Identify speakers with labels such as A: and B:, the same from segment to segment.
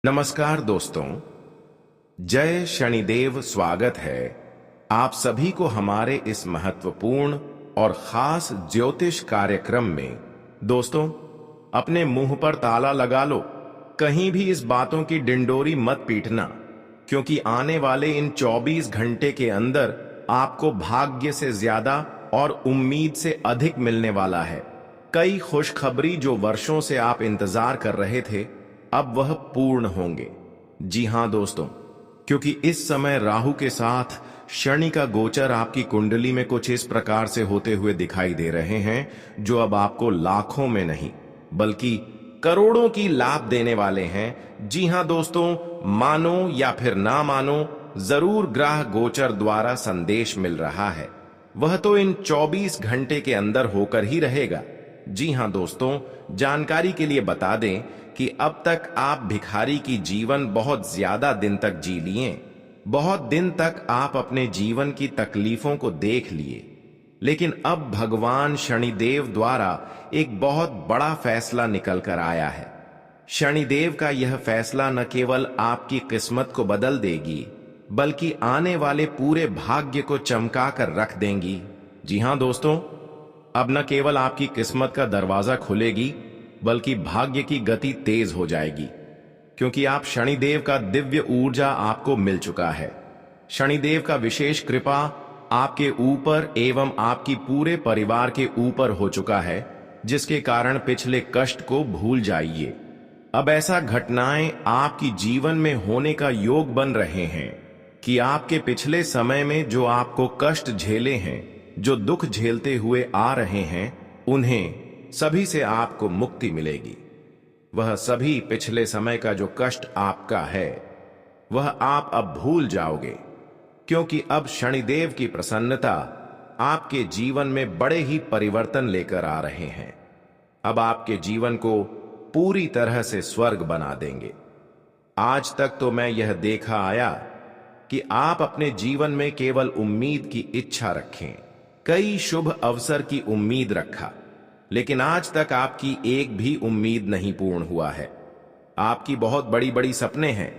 A: नमस्कार दोस्तों। जय शनिदेव। स्वागत है आप सभी को हमारे इस महत्वपूर्ण और खास ज्योतिष कार्यक्रम में। दोस्तों, अपने मुंह पर ताला लगा लो, कहीं भी इस बातों की डिंडोरी मत पीटना, क्योंकि आने वाले इन 24 घंटे के अंदर आपको भाग्य से ज्यादा और उम्मीद से अधिक मिलने वाला है। कई खुशखबरी जो वर्षों से आप इंतजार कर रहे थे, अब वह पूर्ण होंगे। जी हां दोस्तों, क्योंकि इस समय राहु के साथ शनि का गोचर आपकी कुंडली में कुछ इस प्रकार से होते हुए दिखाई दे रहे हैं, जो अब आपको लाखों में नहीं बल्कि करोड़ों की लाभ देने वाले हैं। जी हां दोस्तों, मानो या फिर ना मानो, जरूर ग्रह गोचर द्वारा संदेश मिल रहा है। वह तो इन 24 घंटे के अंदर होकर ही रहेगा। जी हां दोस्तों, जानकारी के लिए बता दें कि अब तक आप भिखारी की जीवन बहुत ज्यादा दिन तक जी लिए। बहुत दिन तक आप अपने जीवन की तकलीफों को देख लिए, लेकिन अब भगवान शनिदेव द्वारा एक बहुत बड़ा फैसला निकल कर आया है। शनिदेव का यह फैसला न केवल आपकी किस्मत को बदल देगी, बल्कि आने वाले पूरे भाग्य को चमका कर रख देंगी। जी हां दोस्तों, अब न केवल आपकी किस्मत का दरवाजा खुलेगी, बल्कि भाग्य की गति तेज हो जाएगी, क्योंकि आप शनिदेव का दिव्य ऊर्जा आपको मिल चुका है। शनिदेव का विशेष कृपा आपके ऊपर एवं आपकी पूरे परिवार के ऊपर हो चुका है, जिसके कारण पिछले कष्ट को भूल जाइए। अब ऐसा घटनाएं आपकी जीवन में होने का योग बन रहे हैं कि आपके पिछले समय में जो आपको कष्ट झेले हैं, जो दुख झेलते हुए आ रहे हैं, उन्हें सभी से आपको मुक्ति मिलेगी। वह सभी पिछले समय का जो कष्ट आपका है, वह आप अब भूल जाओगे, क्योंकि अब शनिदेव की प्रसन्नता आपके जीवन में बड़े ही परिवर्तन लेकर आ रहे हैं। अब आपके जीवन को पूरी तरह से स्वर्ग बना देंगे। आज तक तो मैं यह देखा आया कि आप अपने जीवन में केवल उम्मीद की इच्छा रखें, कई शुभ अवसर की उम्मीद रखा, लेकिन आज तक आपकी एक भी उम्मीद नहीं पूर्ण हुआ है। आपकी बहुत बड़ी बड़ी सपने हैं,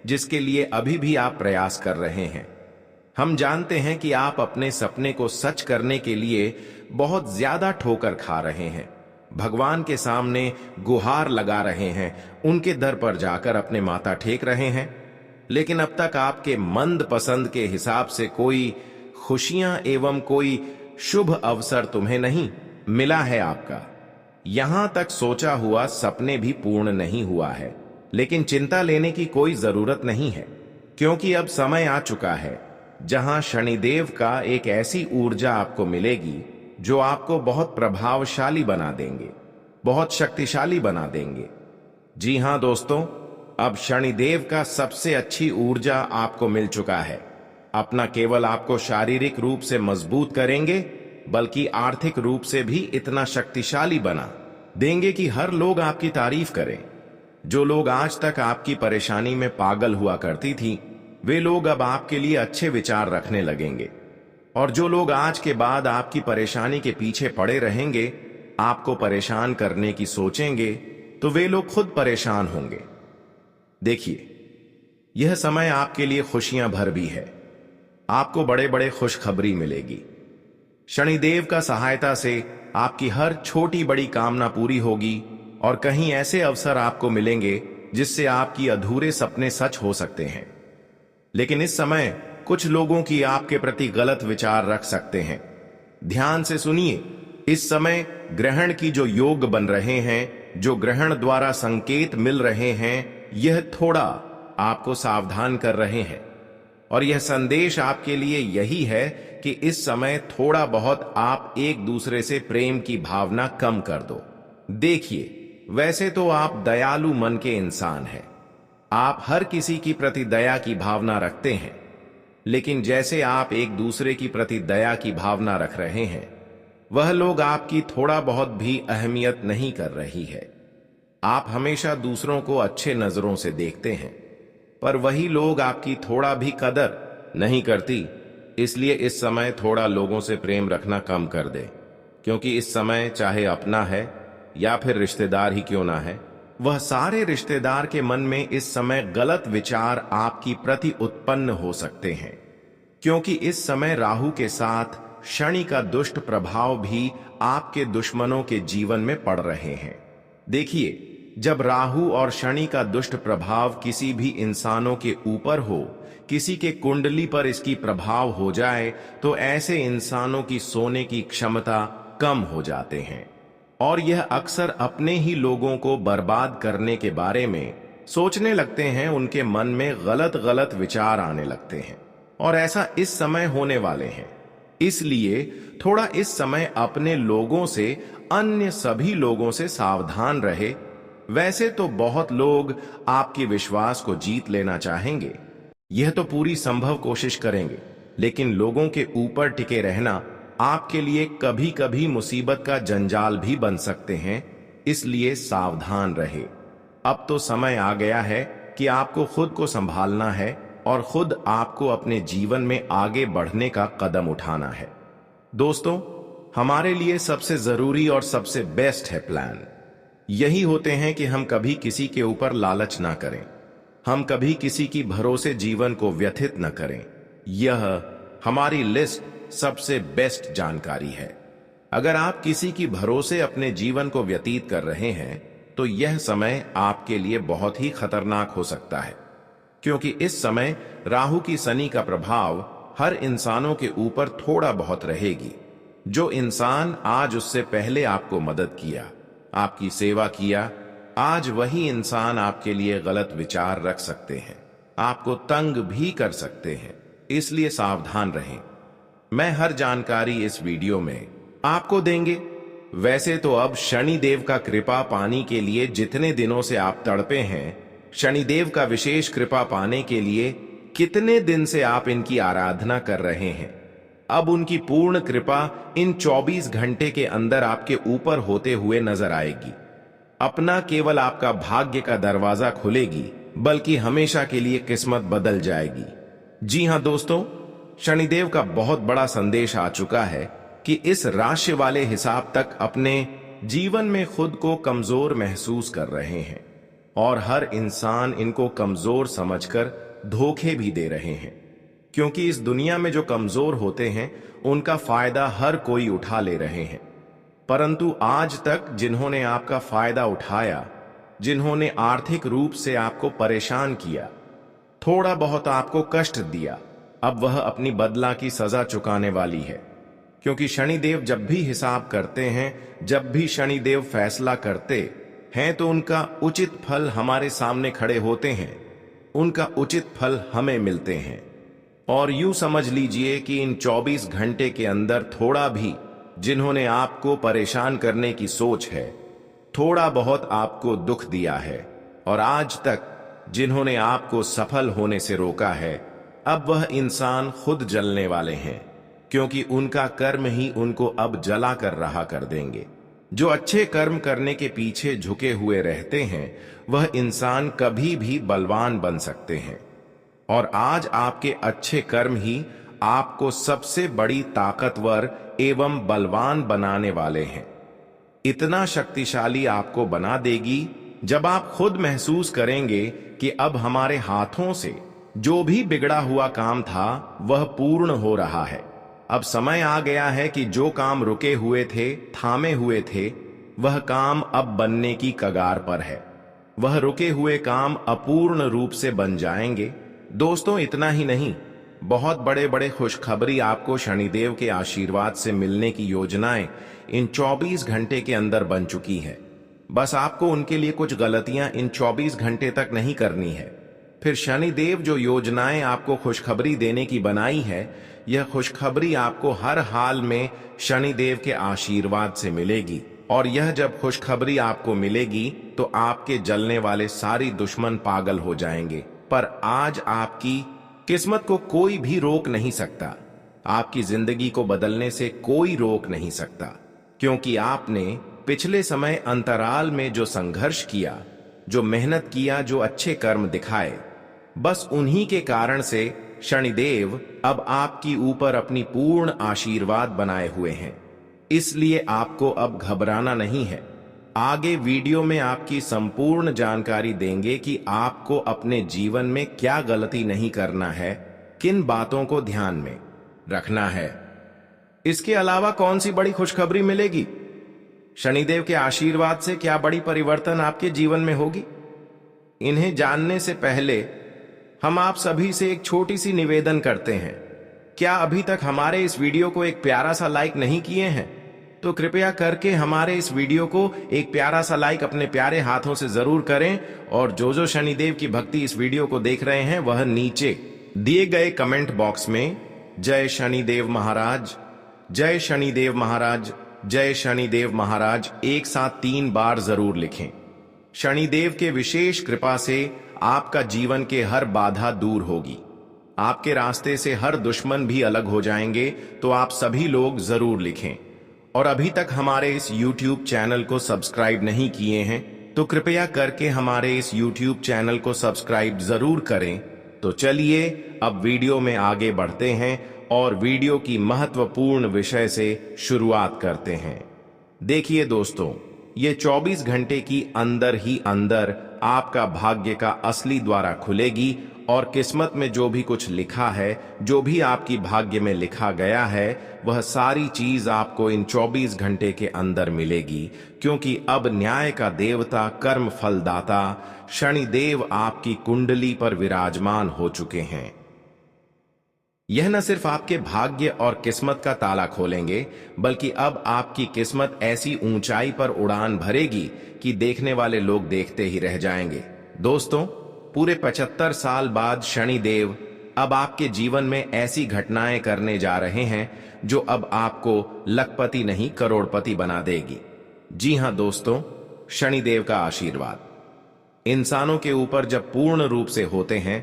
A: जिसके लिए अभी भी आप प्रयास कर रहे हैं। हम जानते हैं कि आप अपने सपने को सच करने के लिए बहुत ज्यादा ठोकर खा रहे हैं, भगवान के सामने गुहार लगा रहे हैं, उनके दर पर जाकर अपने माथा टेक रहे हैं, लेकिन अब तक आपके मंद पसंद के हिसाब से कोई खुशियां एवं कोई शुभ अवसर तुम्हें नहीं मिला है। आपका यहां तक सोचा हुआ सपने भी पूर्ण नहीं हुआ है, लेकिन चिंता लेने की कोई जरूरत नहीं है, क्योंकि अब समय आ चुका है जहां शनिदेव का एक ऐसी ऊर्जा आपको मिलेगी जो आपको बहुत प्रभावशाली बना देंगे, बहुत शक्तिशाली बना देंगे। जी हां दोस्तों, अब शनिदेव का सबसे अच्छी ऊर्जा आपको मिल चुका है। अपना केवल आपको शारीरिक रूप से मजबूत करेंगे, बल्कि आर्थिक रूप से भी इतना शक्तिशाली बना देंगे कि हर लोग आपकी तारीफ करें। जो लोग आज तक आपकी परेशानी में पागल हुआ करती थी, वे लोग अब आपके लिए अच्छे विचार रखने लगेंगे, और जो लोग आज के बाद आपकी परेशानी के पीछे पड़े रहेंगे, आपको परेशान करने की सोचेंगे, तो वे लोग खुद परेशान होंगे। देखिए, यह समय आपके लिए खुशियां भर भी है। आपको बड़े बड़े खुशखबरी मिलेगी। शनिदेव का सहायता से आपकी हर छोटी बड़ी कामना पूरी होगी, और कहीं ऐसे अवसर आपको मिलेंगे जिससे आपकी अधूरे सपने सच हो सकते हैं। लेकिन इस समय कुछ लोगों की आपके प्रति गलत विचार रख सकते हैं। ध्यान से सुनिए, इस समय ग्रहण की जो योग बन रहे हैं, जो ग्रहण द्वारा संकेत मिल रहे हैं, यह थोड़ा आपको सावधान कर रहे हैं, और यह संदेश आपके लिए यही है कि इस समय थोड़ा बहुत आप एक दूसरे से प्रेम की भावना कम कर दो। देखिए, वैसे तो आप दयालु मन के इंसान हैं, आप हर किसी की प्रति दया की भावना रखते हैं, लेकिन जैसे आप एक दूसरे की प्रति दया की भावना रख रहे हैं, वह लोग आपकी थोड़ा बहुत भी अहमियत नहीं कर रही है। आप हमेशा दूसरों को अच्छे नजरों से देखते हैं, पर वही लोग आपकी थोड़ा भी कदर नहीं करती। इसलिए इस समय थोड़ा लोगों से प्रेम रखना कम कर दे, क्योंकि इस समय चाहे अपना है या फिर रिश्तेदार ही क्यों ना है, वह सारे रिश्तेदार के मन में इस समय गलत विचार आपकी प्रति उत्पन्न हो सकते हैं, क्योंकि इस समय राहु के साथ शनि का दुष्ट प्रभाव भी आपके दुश्मनों के जीवन में पड़ रहे हैं। देखिए, जब राहु और शनि का दुष्ट प्रभाव किसी भी इंसानों के ऊपर हो, किसी के कुंडली पर इसकी प्रभाव हो जाए, तो ऐसे इंसानों की सोने की क्षमता कम हो जाते हैं और यह अक्सर अपने ही लोगों को बर्बाद करने के बारे में सोचने लगते हैं। उनके मन में गलत गलत विचार आने लगते हैं और ऐसा इस समय होने वाले हैं। इसलिए थोड़ा इस समय अपने लोगों से अन्य सभी लोगों से सावधान रहे। वैसे तो बहुत लोग आपके विश्वास को जीत लेना चाहेंगे, यह तो पूरी संभव कोशिश करेंगे, लेकिन लोगों के ऊपर टिके रहना आपके लिए कभी कभी मुसीबत का जंजाल भी बन सकते हैं। इसलिए सावधान रहे। अब तो समय आ गया है कि आपको खुद को संभालना है और खुद आपको अपने जीवन में आगे बढ़ने का कदम उठाना है। दोस्तों, हमारे लिए सबसे जरूरी और सबसे बेस्ट है प्लान। यही होते हैं कि हम कभी किसी के ऊपर लालच ना करें, हम कभी किसी की भरोसे जीवन को व्यथित न करें। यह हमारी लिस्ट सबसे बेस्ट जानकारी है। अगर आप किसी की भरोसे अपने जीवन को व्यतीत कर रहे हैं, तो यह समय आपके लिए बहुत ही खतरनाक हो सकता है, क्योंकि इस समय राहु की शनि का प्रभाव हर इंसानों के ऊपर थोड़ा बहुत रहेगी। जो इंसान आज उससे पहले आपको मदद किया, आपकी सेवा किया, आज वही इंसान आपके लिए गलत विचार रख सकते हैं, आपको तंग भी कर सकते हैं। इसलिए सावधान रहें। मैं हर जानकारी इस वीडियो में आपको देंगे। वैसे तो अब शनिदेव का कृपा पाने के लिए जितने दिनों से आप तड़पे हैं, शनिदेव का विशेष कृपा पाने के लिए कितने दिन से आप इनकी आराधना कर रहे हैं, अब उनकी पूर्ण कृपा इन 24 घंटे के अंदर आपके ऊपर होते हुए नजर आएगी। अपना केवल आपका भाग्य का दरवाजा खुलेगी, बल्कि हमेशा के लिए किस्मत बदल जाएगी। जी हां दोस्तों, शनिदेव का बहुत बड़ा संदेश आ चुका है कि इस राशि वाले हिसाब तक अपने जीवन में खुद को कमजोर महसूस कर रहे हैं और हर इंसान इनको कमजोर समझकर धोखे भी दे रहे हैं, क्योंकि इस दुनिया में जो कमजोर होते हैं उनका फायदा हर कोई उठा ले रहे हैं। परंतु आज तक जिन्होंने आपका फायदा उठाया, जिन्होंने आर्थिक रूप से आपको परेशान किया, थोड़ा बहुत आपको कष्ट दिया, अब वह अपनी बदला की सजा चुकाने वाली है। क्योंकि शनिदेव जब भी हिसाब करते हैं, जब भी शनिदेव फैसला करते हैं, तो उनका उचित फल हमारे सामने खड़े होते हैं, उनका उचित फल हमें मिलते हैं। और यूं समझ लीजिए कि इन 24 घंटे के अंदर थोड़ा भी जिन्होंने आपको परेशान करने की सोच है, थोड़ा बहुत आपको दुख दिया है, और आज तक जिन्होंने आपको सफल होने से रोका है, अब वह इंसान खुद जलने वाले हैं, क्योंकि उनका कर्म ही उनको अब जला कर रहा कर देंगे। जो अच्छे कर्म करने के पीछे झुके हुए रहते हैं, वह इंसान कभी भी बलवान बन सकते हैं, और आज आपके अच्छे कर्म ही आपको सबसे बड़ी ताकतवर एवं बलवान बनाने वाले हैं। इतना शक्तिशाली आपको बना देगी जब आप खुद महसूस करेंगे कि अब हमारे हाथों से जो भी बिगड़ा हुआ काम था वह पूर्ण हो रहा है। अब समय आ गया है कि जो काम रुके हुए थे, थामे हुए थे, वह काम अब बनने की कगार पर है। वह रुके हुए काम अपूर्ण रूप से बन जाएंगे। दोस्तों, इतना ही नहीं, बहुत बड़े बड़े खुशखबरी आपको शनिदेव के आशीर्वाद से मिलने की योजनाएं इन 24 घंटे के अंदर बन चुकी है। बस आपको उनके लिए कुछ गलतियां इन 24 घंटे तक नहीं करनी है। फिर शनिदेव जो योजनाएं आपको खुशखबरी देने की बनाई है, यह खुशखबरी आपको हर हाल में शनिदेव के आशीर्वाद से मिलेगी। और यह जब खुशखबरी आपको मिलेगी तो आपके जलने वाले सारी दुश्मन पागल हो जाएंगे। पर आज आपकी किस्मत को कोई भी रोक नहीं सकता, आपकी जिंदगी को बदलने से कोई रोक नहीं सकता, क्योंकि आपने पिछले समय अंतराल में जो संघर्ष किया, जो मेहनत किया, जो अच्छे कर्म दिखाए, बस उन्हीं के कारण से शनिदेव अब आपकी ऊपर अपनी पूर्ण आशीर्वाद बनाए हुए हैं। इसलिए आपको अब घबराना नहीं है। आगे वीडियो में आपकी संपूर्ण जानकारी देंगे कि आपको अपने जीवन में क्या गलती नहीं करना है, किन बातों को ध्यान में रखना है। इसके अलावा कौन सी बड़ी खुशखबरी मिलेगी, शनिदेव के आशीर्वाद से क्या बड़ी परिवर्तन आपके जीवन में होगी। इन्हें जानने से पहले हम आप सभी से एक छोटी सी निवेदन करते हैं। क्या अभी तक हमारे इस वीडियो को एक प्यारा सा लाइक नहीं किए हैं तो कृपया करके हमारे इस वीडियो को एक प्यारा सा लाइक अपने प्यारे हाथों से जरूर करें, और जो शनिदेव की भक्ति इस वीडियो को देख रहे हैं वह नीचे दिए गए कमेंट बॉक्स में जय शनिदेव महाराज, जय शनिदेव महाराज, जय शनिदेव महाराज एक साथ 3 बार जरूर लिखें। शनिदेव के विशेष कृपा से आपका जीवन के हर बाधा दूर होगी, आपके रास्ते से हर दुश्मन भी अलग हो जाएंगे। तो आप सभी लोग जरूर लिखें। और अभी तक हमारे इस YouTube चैनल को सब्सक्राइब नहीं किए हैं तो कृपया करके हमारे इस YouTube चैनल को सब्सक्राइब जरूर करें। तो चलिए अब वीडियो में आगे बढ़ते हैं और वीडियो की महत्वपूर्ण विषय से शुरुआत करते हैं। देखिए दोस्तों, ये 24 घंटे की अंदर ही अंदर आपका भाग्य का असली द्वार खुलेगी और किस्मत में जो भी कुछ लिखा है, जो भी आपकी भाग्य में लिखा गया है, वह सारी चीज आपको इन 24 घंटे के अंदर मिलेगी। क्योंकि अब न्याय का देवता, कर्म फलदाता शनिदेव आपकी कुंडली पर विराजमान हो चुके हैं। यह न सिर्फ आपके भाग्य और किस्मत का ताला खोलेंगे, बल्कि अब आपकी किस्मत ऐसी ऊंचाई पर उड़ान भरेगी कि देखने वाले लोग देखते ही रह जाएंगे। दोस्तों, पूरे 75 साल बाद शनिदेव अब आपके जीवन में ऐसी घटनाएं करने जा रहे हैं जो अब आपको लखपति नहीं करोड़पति बना देगी। जी हां दोस्तों, शनिदेव का आशीर्वाद इंसानों के ऊपर जब पूर्ण रूप से होते हैं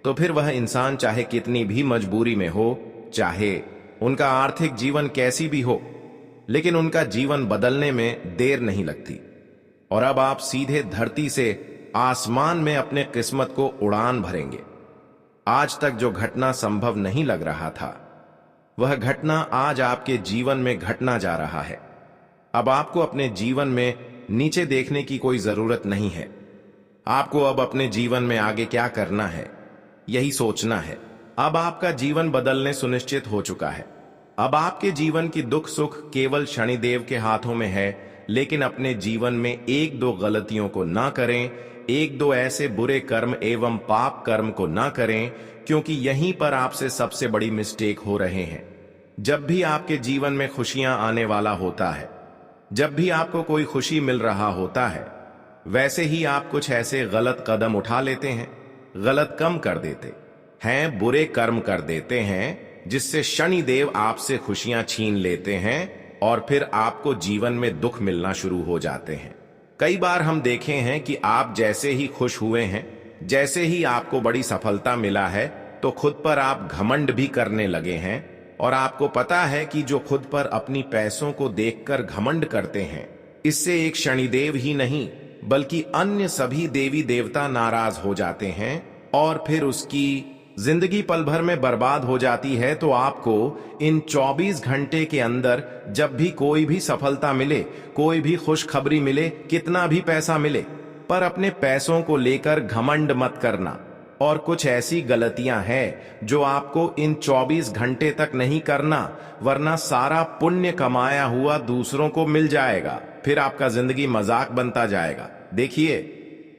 A: तो फिर वह इंसान चाहे कितनी भी मजबूरी में हो, चाहे उनका आर्थिक जीवन कैसी भी हो, लेकिन उनका जीवन बदलने में देर नहीं लगती। और अब आप सीधे धरती से आसमान में अपने किस्मत को उड़ान भरेंगे। आज तक जो घटना संभव नहीं लग रहा था, वह घटना आज आपके जीवन में घटना जा रहा है। अब आपको अपने जीवन में नीचे देखने की कोई जरूरत नहीं है। आपको अब अपने जीवन में आगे क्या करना है, यही सोचना है। अब आपका जीवन बदलने सुनिश्चित हो चुका है। अब आपके जीवन की दुख सुख केवल शनिदेव के हाथों में है। लेकिन अपने जीवन में 1-2 गलतियों को ना करें, 1-2 ऐसे बुरे कर्म एवं पाप कर्म को ना करें, क्योंकि यहीं पर आपसे सबसे बड़ी मिस्टेक हो रहे हैं। जब भी आपके जीवन में खुशियां आने वाला होता है, जब भी आपको कोई खुशी मिल रहा होता है, वैसे ही आप कुछ ऐसे गलत कदम उठा लेते हैं, गलत कम कर देते हैं, बुरे कर्म कर देते हैं, जिससे शनिदेव आपसे खुशियां छीन लेते हैं और फिर आपको जीवन में दुख मिलना शुरू हो जाते हैं। कई बार हम देखे हैं कि आप जैसे ही खुश हुए हैं, जैसे ही आपको बड़ी सफलता मिला है, तो खुद पर आप घमंड भी करने लगे हैं। और आपको पता है कि जो खुद पर अपनी पैसों को देखकर घमंड करते हैं, इससे एक शनिदेव ही नहीं बल्कि अन्य सभी देवी देवता नाराज हो जाते हैं और फिर उसकी जिंदगी पल भर में बर्बाद हो जाती है। तो आपको इन 24 घंटे के अंदर जब भी कोई भी सफलता मिले, कोई भी खुशखबरी मिले, कितना भी पैसा मिले, पर अपने पैसों को लेकर घमंड मत करना। और कुछ ऐसी गलतियां हैं जो आपको इन 24 घंटे तक नहीं करना, वरना सारा पुण्य कमाया हुआ दूसरों को मिल जाएगा, फिर आपका जिंदगी मजाक बनता जाएगा। देखिए,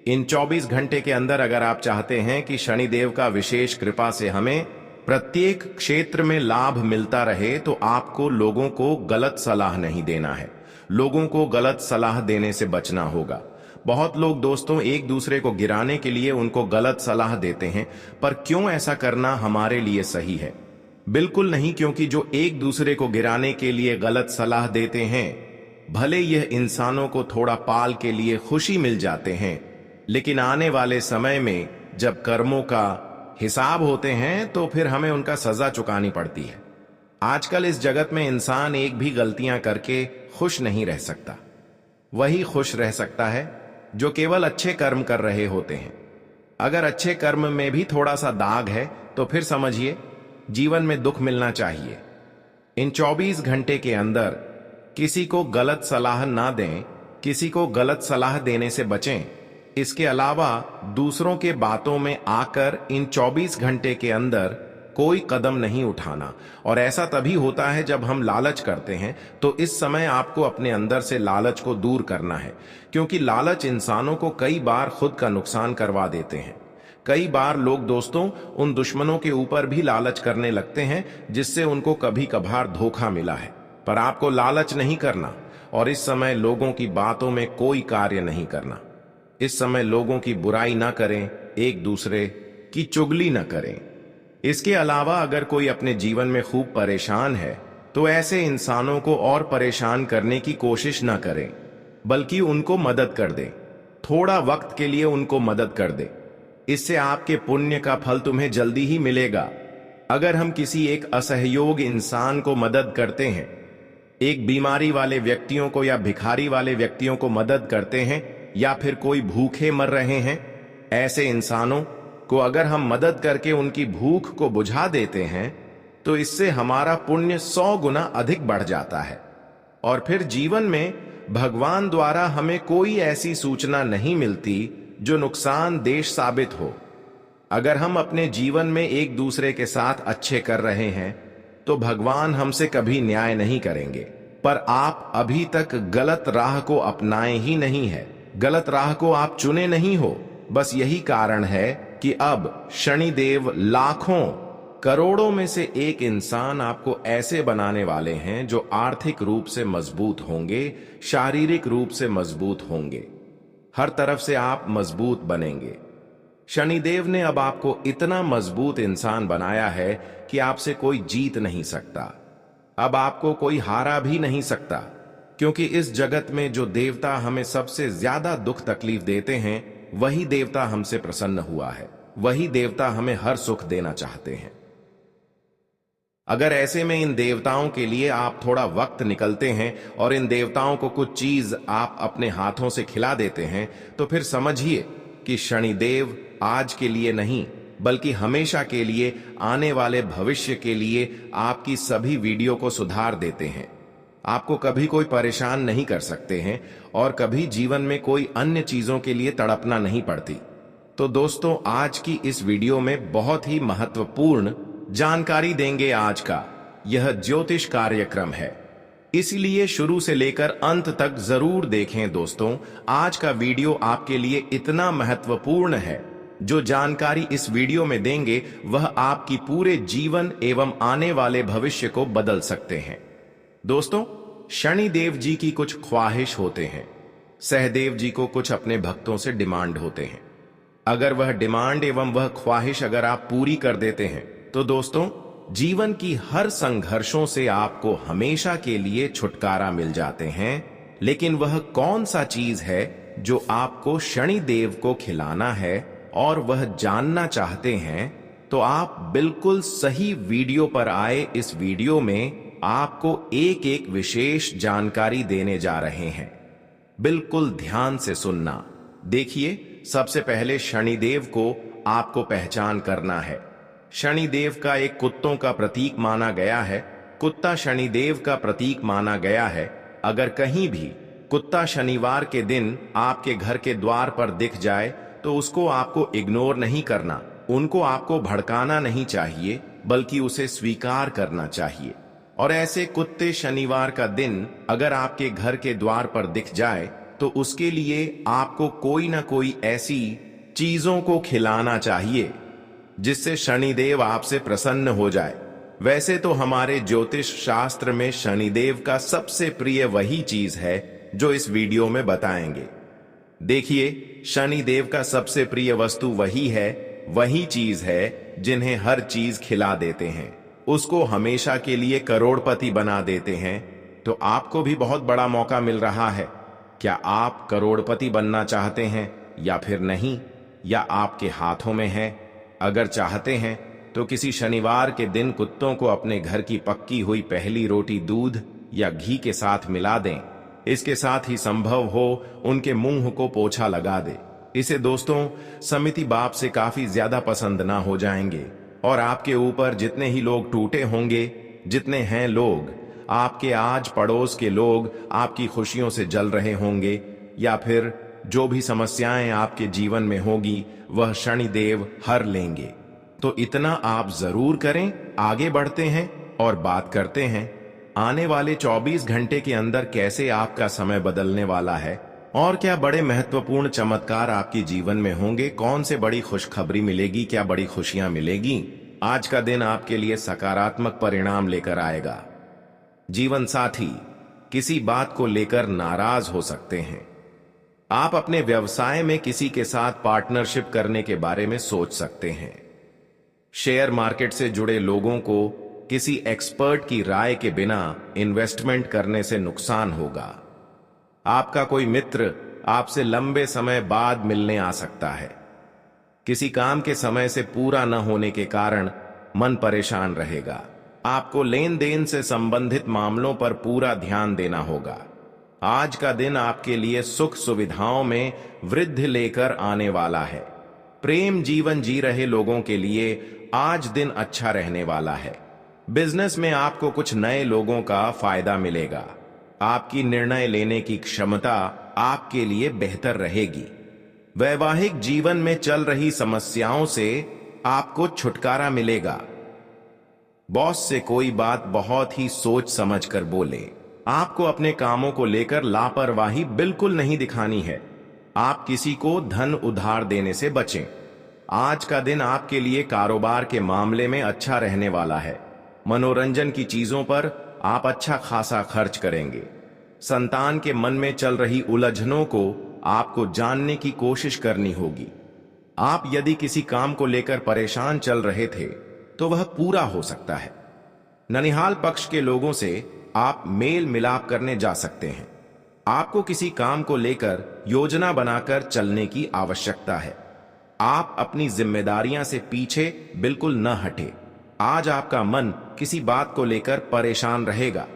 A: इन 24 घंटे के अंदर अगर आप चाहते हैं कि शनिदेव का विशेष कृपा से हमें प्रत्येक क्षेत्र में लाभ मिलता रहे, तो आपको लोगों को गलत सलाह नहीं देना है, लोगों को गलत सलाह देने से बचना होगा। बहुत लोग दोस्तों एक दूसरे को गिराने के लिए उनको गलत सलाह देते हैं, पर क्यों ऐसा करना हमारे लिए सही है? बिल्कुल नहीं, क्योंकि जो एक दूसरे को गिराने के लिए गलत सलाह देते हैं, भले यह इंसानों को थोड़ा पाल के लिए खुशी मिल जाते हैं, लेकिन आने वाले समय में जब कर्मों का हिसाब होते हैं तो फिर हमें उनका सजा चुकानी पड़ती है। आजकल इस जगत में इंसान एक भी गलतियां करके खुश नहीं रह सकता। वही खुश रह सकता है जो केवल अच्छे कर्म कर रहे होते हैं। अगर अच्छे कर्म में भी थोड़ा सा दाग है तो फिर समझिए जीवन में दुख मिलना चाहिए। इन 24 घंटे के अंदर किसी को गलत सलाह ना दें, किसी को गलत सलाह देने से बचें। इसके अलावा दूसरों के बातों में आकर इन 24 घंटे के अंदर कोई कदम नहीं उठाना। और ऐसा तभी होता है जब हम लालच करते हैं, तो इस समय आपको अपने अंदर से लालच को दूर करना है, क्योंकि लालच इंसानों को कई बार खुद का नुकसान करवा देते हैं। कई बार लोग दोस्तों उन दुश्मनों के ऊपर भी लालच करने लगते हैं जिससे उनको कभी कभार धोखा मिला है। पर आपको लालच नहीं करना और इस समय लोगों की बातों में कोई कार्य नहीं करना। इस समय लोगों की बुराई ना करें, एक दूसरे की चुगली ना करें। इसके अलावा अगर कोई अपने जीवन में खूब परेशान है तो ऐसे इंसानों को और परेशान करने की कोशिश ना करें, बल्कि उनको मदद कर दें। थोड़ा वक्त के लिए उनको मदद कर दें। इससे आपके पुण्य का फल तुम्हें जल्दी ही मिलेगा। अगर हम किसी एक असहयोग इंसान को मदद करते हैं, एक बीमारी वाले व्यक्तियों को या भिखारी वाले व्यक्तियों को मदद करते हैं, या फिर कोई भूखे मर रहे हैं, ऐसे इंसानों को अगर हम मदद करके उनकी भूख को बुझा देते हैं तो इससे हमारा पुण्य 100 गुना अधिक बढ़ जाता है। और फिर जीवन में भगवान द्वारा हमें कोई ऐसी सूचना नहीं मिलती जो नुकसानदेह साबित हो। अगर हम अपने जीवन में एक दूसरे के साथ अच्छे कर रहे हैं तो भगवान हमसे कभी न्याय नहीं करेंगे। पर आप अभी तक गलत राह को अपनाए ही नहीं है, गलत राह को आप चुने नहीं हो। बस यही कारण है कि अब शनिदेव लाखों करोड़ों में से एक इंसान आपको ऐसे बनाने वाले हैं जो आर्थिक रूप से मजबूत होंगे, शारीरिक रूप से मजबूत होंगे, हर तरफ से आप मजबूत बनेंगे। शनिदेव ने अब आपको इतना मजबूत इंसान बनाया है कि आपसे कोई जीत नहीं सकता। अब आपको कोई हारा भी नहीं सकता, क्योंकि इस जगत में जो देवता हमें सबसे ज्यादा दुख तकलीफ देते हैं वही देवता हमसे प्रसन्न हुआ है, वही देवता हमें हर सुख देना चाहते हैं। अगर ऐसे में इन देवताओं के लिए आप थोड़ा वक्त निकलते हैं और इन देवताओं को कुछ चीज आप अपने हाथों से खिला देते हैं, तो फिर समझिए कि शनिदेव आज के लिए नहीं बल्कि हमेशा के लिए, आने वाले भविष्य के लिए आपकी सभी वीडियो को सुधार देते हैं। आपको कभी कोई परेशान नहीं कर सकते हैं और कभी जीवन में कोई अन्य चीजों के लिए तड़पना नहीं पड़ती। तो दोस्तों, आज की इस वीडियो में बहुत ही महत्वपूर्ण जानकारी देंगे। आज का यह ज्योतिष कार्यक्रम है, इसलिए शुरू से लेकर अंत तक जरूर देखें। दोस्तों, आज का वीडियो आपके लिए इतना महत्वपूर्ण है, जो जानकारी इस वीडियो में देंगे वह आपकी पूरे जीवन एवं आने वाले भविष्य को बदल सकते हैं। दोस्तों, शनिदेव जी की कुछ ख्वाहिश होते हैं, सहदेव जी को कुछ अपने भक्तों से डिमांड होते हैं। अगर वह डिमांड एवं वह ख्वाहिश अगर आप पूरी कर देते हैं तो दोस्तों, जीवन की हर संघर्षों से आपको हमेशा के लिए छुटकारा मिल जाते हैं। लेकिन वह कौन सा चीज है जो आपको शनिदेव को खिलाना है और वह जानना चाहते हैं, तो आप बिल्कुल सही वीडियो पर आए। इस वीडियो में आपको एक एक विशेष जानकारी देने जा रहे हैं, बिल्कुल ध्यान से सुनना। देखिए, सबसे पहले शनिदेव को आपको पहचान करना है। शनिदेव का एक कुत्तों का प्रतीक माना गया है। कुत्ता शनिदेव का प्रतीक माना गया है। अगर कहीं भी कुत्ता शनिवार के दिन आपके घर के द्वार पर दिख जाए तो उसको आपको इग्नोर नहीं करना, उनको आपको भड़काना नहीं चाहिए, बल्कि उसे स्वीकार करना चाहिए। और ऐसे कुत्ते शनिवार का दिन अगर आपके घर के द्वार पर दिख जाए तो उसके लिए आपको कोई ना कोई ऐसी चीजों को खिलाना चाहिए जिससे शनिदेव आपसे प्रसन्न हो जाए। वैसे तो हमारे ज्योतिष शास्त्र में शनिदेव का सबसे प्रिय वही चीज है जो इस वीडियो में बताएंगे। देखिए, शनिदेव का सबसे प्रिय वस्तु वही है, वही चीज है जिन्हें हर चीज खिला देते हैं, उसको हमेशा के लिए करोड़पति बना देते हैं। तो आपको भी बहुत बड़ा मौका मिल रहा है। क्या आप करोड़पति बनना चाहते हैं या फिर नहीं, या आपके हाथों में है? अगर चाहते हैं तो किसी शनिवार के दिन कुत्तों को अपने घर की पक्की हुई पहली रोटी दूध या घी के साथ मिला दें। इसके साथ ही संभव हो उनके मुंह को पोछा लगा दे। इसे दोस्तों समिति बाप से काफी ज्यादा पसंद ना हो जाएंगे और आपके ऊपर जितने ही लोग टूटे होंगे, जितने हैं लोग आपके आज पड़ोस के लोग आपकी खुशियों से जल रहे होंगे, या फिर जो भी समस्याएं आपके जीवन में होगी वह शनिदेव हर लेंगे। तो इतना आप जरूर करें। आगे बढ़ते हैं और बात करते हैं आने वाले 24 घंटे के अंदर कैसे आपका समय बदलने वाला है और क्या बड़े महत्वपूर्ण चमत्कार आपके जीवन में होंगे, कौन से बड़ी खुशखबरी मिलेगी, क्या बड़ी खुशियां मिलेगी। आज का दिन आपके लिए सकारात्मक परिणाम लेकर आएगा। जीवन साथी किसी बात को लेकर नाराज हो सकते हैं। आप अपने व्यवसाय में किसी के साथ पार्टनरशिप करने के बारे में सोच सकते हैं। शेयर मार्केट से जुड़े लोगों को किसी एक्सपर्ट की राय के बिना इन्वेस्टमेंट करने से नुकसान होगा। आपका कोई मित्र आपसे लंबे समय बाद मिलने आ सकता है। किसी काम के समय से पूरा न होने के कारण मन परेशान रहेगा। आपको लेन देन से संबंधित मामलों पर पूरा ध्यान देना होगा। आज का दिन आपके लिए सुख सुविधाओं में वृद्धि लेकर आने वाला है। प्रेम जीवन जी रहे लोगों के लिए आज दिन अच्छा रहने वाला है। बिजनेस में आपको कुछ नए लोगों का फायदा मिलेगा। आपकी निर्णय लेने की क्षमता आपके लिए बेहतर रहेगी। वैवाहिक जीवन में चल रही समस्याओं से आपको छुटकारा मिलेगा। बॉस से कोई बात बहुत ही सोच समझ कर बोले। आपको अपने कामों को लेकर लापरवाही बिल्कुल नहीं दिखानी है। आप किसी को धन उधार देने से बचें। आज का दिन आपके लिए कारोबार के मामले में अच्छा रहने वाला है। मनोरंजन की चीजों पर आप अच्छा खासा खर्च करेंगे। संतान के मन में चल रही उलझनों को आपको जानने की कोशिश करनी होगी। आप यदि किसी काम को लेकर परेशान चल रहे थे तो वह पूरा हो सकता है। ननिहाल पक्ष के लोगों से आप मेल मिलाप करने जा सकते हैं। आपको किसी काम को लेकर योजना बनाकर चलने की आवश्यकता है। आप अपनी जिम्मेदारियां से पीछे बिल्कुल न हटे। आज आपका मन किसी बात को लेकर परेशान रहेगा।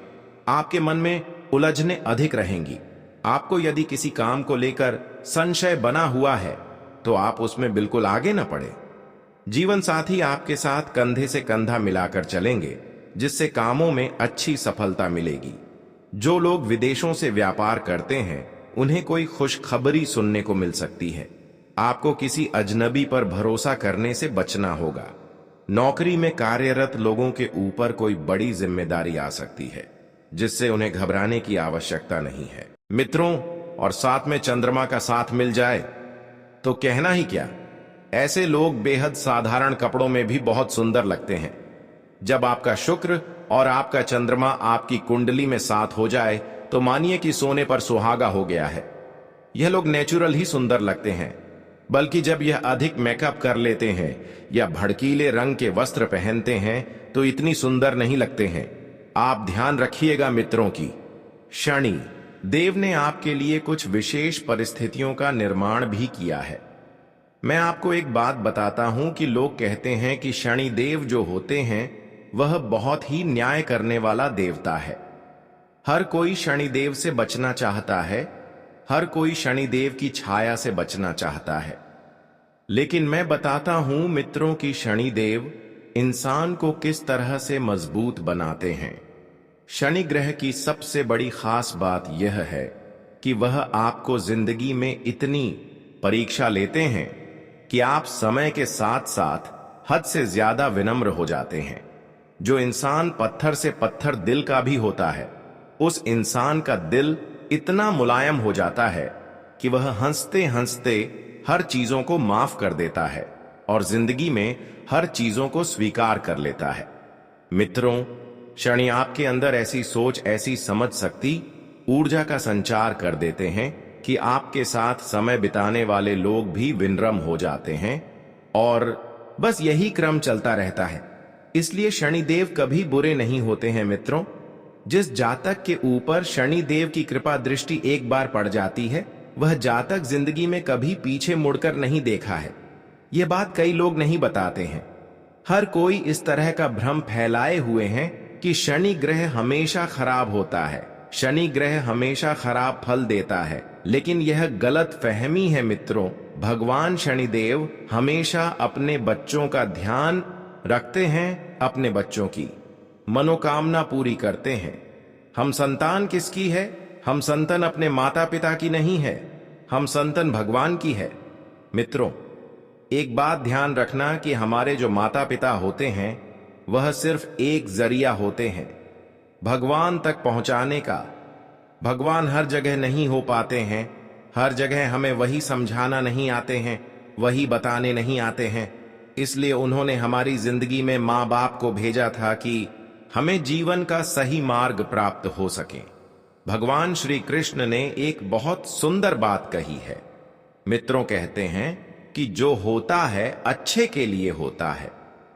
A: आपके मन में उलझने अधिक रहेंगी। आपको यदि किसी काम को लेकर संशय बना हुआ है तो आप उसमें बिल्कुल आगे न पड़े। जीवन साथी आपके साथ कंधे से कंधा मिलाकर चलेंगे, जिससे कामों में अच्छी सफलता मिलेगी। जो लोग विदेशों से व्यापार करते हैं उन्हें कोई खुशखबरी सुनने को मिल सकती है। आपको किसी अजनबी पर भरोसा करने से बचना होगा। नौकरी में कार्यरत लोगों के ऊपर कोई बड़ी जिम्मेदारी आ सकती है, जिससे उन्हें घबराने की आवश्यकता नहीं है। मित्रों और साथ में चंद्रमा का साथ मिल जाए तो कहना ही क्या। ऐसे लोग बेहद साधारण कपड़ों में भी बहुत सुंदर लगते हैं। जब आपका शुक्र और आपका चंद्रमा आपकी कुंडली में साथ हो जाए तो मानिए कि सोने पर सुहागा हो गया है। यह लोग नेचुरल ही सुंदर लगते हैं, बल्कि जब यह अधिक मेकअप कर लेते हैं या भड़कीले रंग के वस्त्र पहनते हैं तो इतनी सुंदर नहीं लगते हैं। आप ध्यान रखिएगा मित्रों की। शनि देव ने आपके लिए कुछ विशेष परिस्थितियों का निर्माण भी किया है। मैं आपको एक बात बताता हूं कि लोग कहते हैं कि शनि देव जो होते हैं वह बहुत ही न्याय करने वाला देवता है। हर कोई शनिदेव से बचना चाहता है। हर कोई शनिदेव की छाया से बचना चाहता है। लेकिन मैं बताता हूं मित्रों की शनिदेव इंसान को किस तरह से मजबूत बनाते हैं। शनि ग्रह की सबसे बड़ी खास बात यह है कि वह आपको जिंदगी में इतनी परीक्षा लेते हैं कि आप समय के साथ साथ हद से ज्यादा विनम्र हो जाते हैं। जो इंसान पत्थर से पत्थर दिल का भी होता है, उस इंसान का दिल इतना मुलायम हो जाता है कि वह हंसते हंसते हर चीजों को माफ कर देता है और जिंदगी में हर चीजों को स्वीकार कर लेता है। मित्रों, शनि आपके अंदर ऐसी सोच, ऐसी समझ शक्ति, ऊर्जा का संचार कर देते हैं कि आपके साथ समय बिताने वाले लोग भी विनम्र हो जाते हैं और बस यही क्रम चलता रहता है। इसलिए शनिदेव कभी बुरे नहीं होते हैं मित्रों। जिस जातक के ऊपर शनिदेव की कृपा दृष्टि एक बार पड़ जाती है, वह जातक जिंदगी में कभी पीछे मुड़कर नहीं देखा है। यह बात कई लोग नहीं बताते हैं। हर कोई इस तरह का भ्रम फैलाए हुए हैं कि शनि ग्रह हमेशा खराब होता है, शनि ग्रह हमेशा खराब फल देता है। लेकिन यह गलत फहमी है मित्रों। भगवान शनिदेव हमेशा अपने बच्चों का ध्यान रखते हैं, अपने बच्चों की मनोकामना पूरी करते हैं। हम संतान किसकी है? हम संतान अपने माता पिता की नहीं है, हम संतान भगवान की है। मित्रों, एक बात ध्यान रखना कि हमारे जो माता पिता होते हैं वह सिर्फ एक जरिया होते हैं भगवान तक पहुंचाने का। भगवान हर जगह नहीं हो पाते हैं, हर जगह हमें वही समझाना नहीं आते हैं, वही बताने नहीं आते हैं। इसलिए उन्होंने हमारी जिंदगी में माँ बाप को भेजा था कि हमें जीवन का सही मार्ग प्राप्त हो सके। भगवान श्री कृष्ण ने एक बहुत सुंदर बात कही है। मित्रों, कहते हैं कि जो होता है अच्छे के लिए होता है,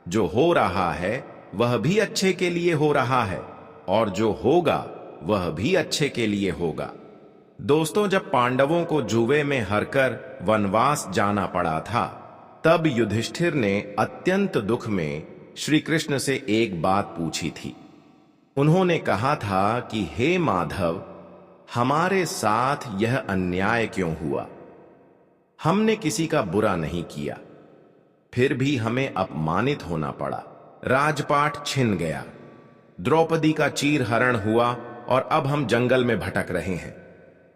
A: जो हो रहा है वह भी अच्छे के लिए हो रहा है, और जो होगा वह भी अच्छे के लिए होगा। दोस्तों, जब पांडवों को जुए में हरकर वनवास जाना पड़ा था, तब युधिष्ठिर ने अत्यंत दुख में श्री कृष्ण से एक बात पूछी थी। उन्होंने कहा था कि हे माधव, हमारे साथ यह अन्याय क्यों हुआ? हमने किसी का बुरा नहीं किया, फिर भी हमें अपमानित होना पड़ा। राजपाट छिन गया, द्रौपदी का चीरहरण हुआ और अब हम जंगल में भटक रहे हैं।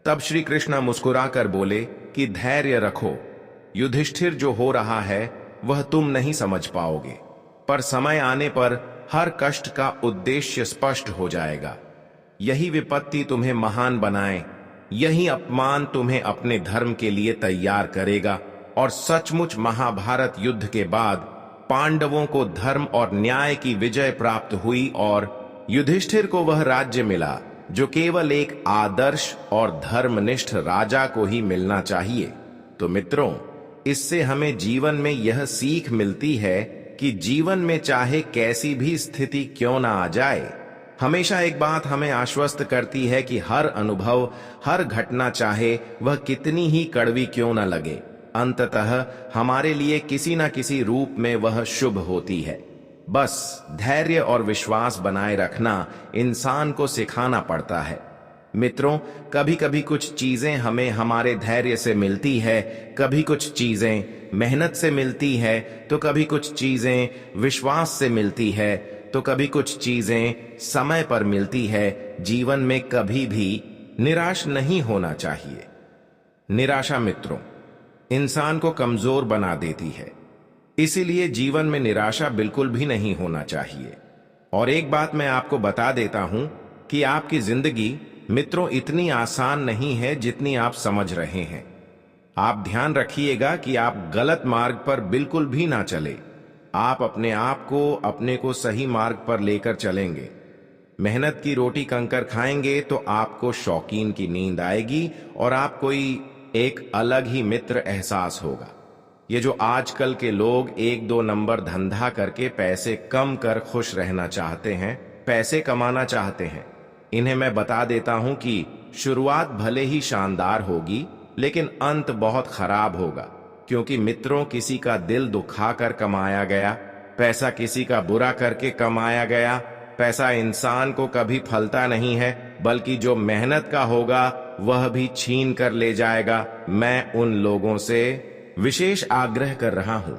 A: तब श्री कृष्ण मुस्कुराकर बोले कि धैर्य रखो युधिष्ठिर, जो हो रहा है वह तुम नहीं समझ पाओगे, पर समय आने पर हर कष्ट का उद्देश्य स्पष्ट हो जाएगा। यही विपत्ति तुम्हें महान बनाए, यही अपमान तुम्हें अपने धर्म के लिए तैयार करेगा। और सचमुच महाभारत युद्ध के बाद पांडवों को धर्म और न्याय की विजय प्राप्त हुई और युधिष्ठिर को वह राज्य मिला जो केवल एक आदर्श और धर्मनिष्ठ राजा को ही मिलना चाहिए। तो मित्रों, इससे हमें जीवन में यह सीख मिलती है कि जीवन में चाहे कैसी भी स्थिति क्यों ना आ जाए, हमेशा एक बात हमें आश्वस्त करती है कि हर अनुभव, हर घटना, चाहे वह कितनी ही कड़वी क्यों ना लगे, अंततः हमारे लिए किसी न किसी रूप में वह शुभ होती है। बस धैर्य और विश्वास बनाए रखना इंसान को सिखाना पड़ता है। मित्रों, कभी कभी कुछ चीजें हमें हमारे धैर्य से मिलती है, कभी कुछ चीजें मेहनत से मिलती है, तो कभी कुछ चीजें विश्वास से मिलती है, तो कभी कुछ चीजें समय पर मिलती है। जीवन में कभी भी निराश नहीं होना चाहिए। निराशा मित्रों इंसान को कमजोर बना देती है, इसीलिए जीवन में निराशा बिल्कुल भी नहीं होना चाहिए। और एक बात मैं आपको बता देता हूं कि आपकी जिंदगी मित्रों इतनी आसान नहीं है जितनी आप समझ रहे हैं। आप ध्यान रखिएगा कि आप गलत मार्ग पर बिल्कुल भी ना चले। आप अपने को सही मार्ग पर लेकर चलेंगे। मेहनत की रोटी कंकर खाएंगे तो आपको शौकीन की नींद आएगी और आप कोई एक अलग ही मित्र एहसास होगा। ये जो आजकल के लोग 1-2 नंबर धंधा करके पैसे कम कर खुश रहना चाहते हैं, पैसे कमाना चाहते हैं, इन्हें मैं बता देता हूं कि शुरुआत भले ही शानदार होगी लेकिन अंत बहुत खराब होगा। क्योंकि मित्रों, किसी का दिल दुखाकर कमाया गया पैसा किसी का बुरा करके कमाया गया पैसा इंसान को कभी फलता नहीं है, बल्कि जो मेहनत का होगा वह भी छीन कर ले जाएगा। मैं उन लोगों से विशेष आग्रह कर रहा हूं